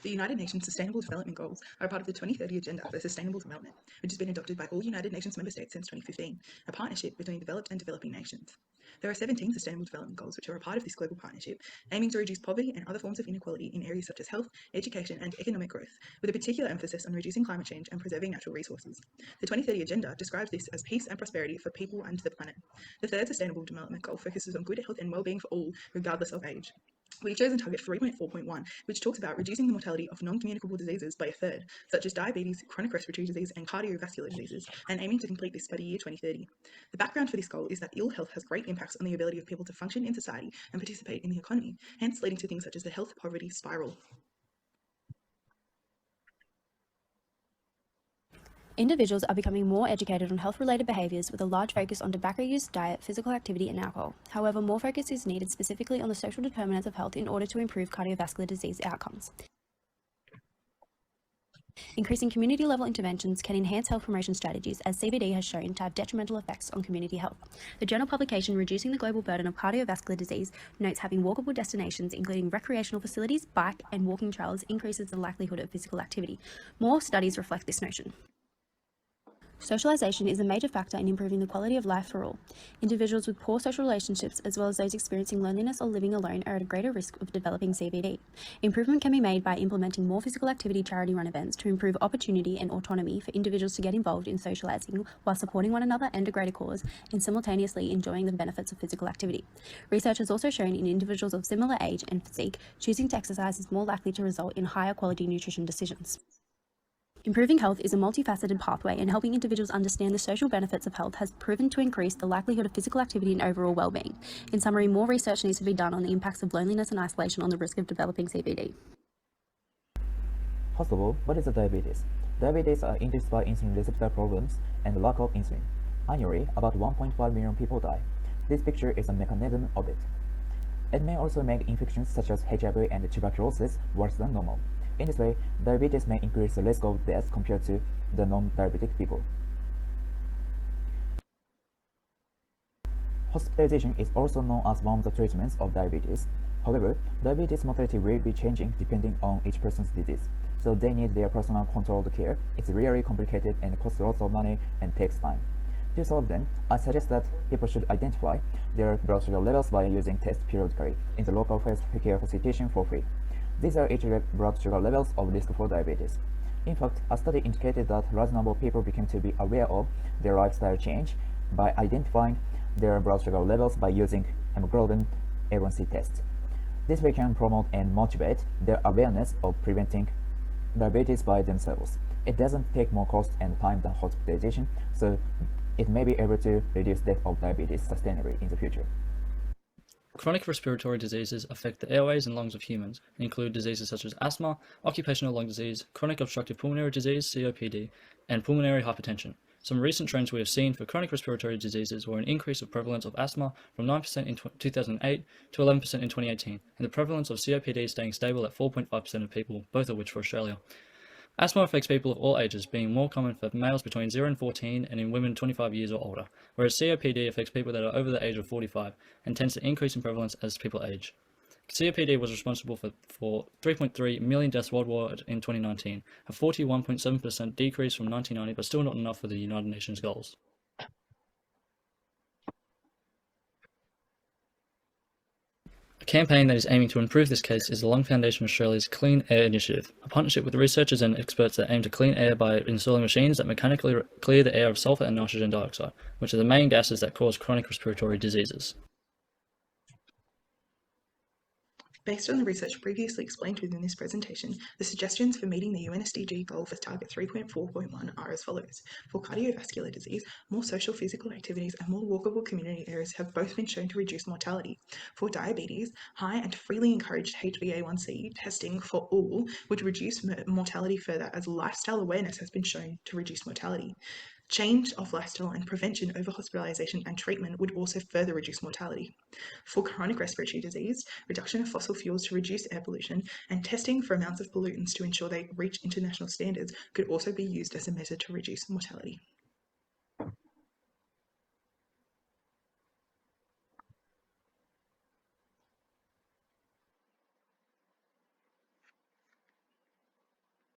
The United Nations Sustainable Development Goals are a part of the 2030 Agenda for Sustainable Development, which has been adopted by all United Nations member states since 2015, a partnership between developed and developing nations. There are 17 Sustainable Development Goals which are a part of this global partnership, aiming to reduce poverty and other forms of inequality in areas such as health, education, and economic growth, with a particular emphasis on reducing climate change and preserving natural resources. The 2030 Agenda describes this as peace and prosperity for people and the planet. The third Sustainable Development Goal focuses on good health and well-being for all, regardless of age. We've chosen target 3.4.1, which talks about reducing the mortality of non-communicable diseases by a third, such as diabetes, chronic respiratory disease, and cardiovascular diseases, and aiming to complete this by the year 2030. The background for this goal is that ill health has great impacts on the ability of people to function in society and participate in the economy, hence leading to things such as the health poverty spiral. Individuals are becoming more educated on health-related behaviours with a large focus on tobacco use, diet, physical activity and alcohol. However, more focus is needed specifically on the social determinants of health in order to improve cardiovascular disease outcomes. Increasing community-level interventions can enhance health promotion strategies, as CBD has shown to have detrimental effects on community health. The journal publication Reducing the Global Burden of Cardiovascular Disease notes having walkable destinations, including recreational facilities, bike and walking trails, increases the likelihood of physical activity. More studies reflect this notion. Socialisation is a major factor in improving the quality of life for all. Individuals with poor social relationships, as well as those experiencing loneliness or living alone, are at a greater risk of developing CVD. Improvement can be made by implementing more physical activity charity-run events to improve opportunity and autonomy for individuals to get involved in socialising while supporting one another and a greater cause, and simultaneously enjoying the benefits of physical activity. Research has also shown in individuals of similar age and physique, choosing to exercise is more likely to result in higher quality nutrition decisions. Improving health is a multifaceted pathway, and helping individuals understand the social benefits of health has proven to increase the likelihood of physical activity and overall well-being. In summary, more research needs to be done on the impacts of loneliness and isolation on the risk of developing CVD. First of all, what is diabetes? Diabetes are induced by insulin receptor problems and lack of insulin. Annually, about 1.5 million people die. This picture is a mechanism of it. It may also make infections such as HIV and tuberculosis worse than normal. In this way, diabetes may increase the risk of death compared to the non-diabetic people. Hospitalization is also known as one of the treatments of diabetes. However, diabetes mortality will be changing depending on each person's disease, so they need their personal controlled care. It's really complicated and costs lots of money and takes time. To solve them, I suggest that people should identify their blood sugar levels by using tests periodically in the local healthcare facilitation for free. These are each blood sugar levels of risk for diabetes. In fact, a study indicated that large number of people became to be aware of their lifestyle change by identifying their blood sugar levels by using hemoglobin A1C tests. This way can promote and motivate their awareness of preventing diabetes by themselves. It doesn't take more cost and time than hospitalization, so it may be able to reduce death of diabetes sustainably in the future. Chronic respiratory diseases affect the airways and lungs of humans and include diseases such as asthma, occupational lung disease, chronic obstructive pulmonary disease, COPD, and pulmonary hypertension. Some recent trends we have seen for chronic respiratory diseases were an increase of prevalence of asthma from 9% in 2008 to 11% in 2018, and the prevalence of COPD staying stable at 4.5% of people, both of which for Australia. Asthma affects people of all ages, being more common for males between 0 and 14 and in women 25 years or older, whereas COPD affects people that are over the age of 45 and tends to increase in prevalence as people age. COPD was responsible for 3.3 million deaths worldwide in 2019, a 41.7% decrease from 1990, but still not enough for the United Nations goals. A campaign that is aiming to improve this case is the Lung Foundation Australia's Clean Air Initiative, a partnership with researchers and experts that aim to clean air by installing machines that mechanically clear the air of sulfur and nitrogen dioxide, which are the main gases that cause chronic respiratory diseases. Based on the research previously explained within this presentation, the suggestions for meeting the UN SDG goal for target 3.4.1 are as follows. For cardiovascular disease, more social physical activities and more walkable community areas have both been shown to reduce mortality. For diabetes, high and freely encouraged HbA1c testing for all would reduce mortality further, as lifestyle awareness has been shown to reduce mortality. Change of lifestyle and prevention over hospitalization and treatment would also further reduce mortality. For chronic respiratory disease, reduction of fossil fuels to reduce air pollution and testing for amounts of pollutants to ensure they reach international standards could also be used as a measure to reduce mortality.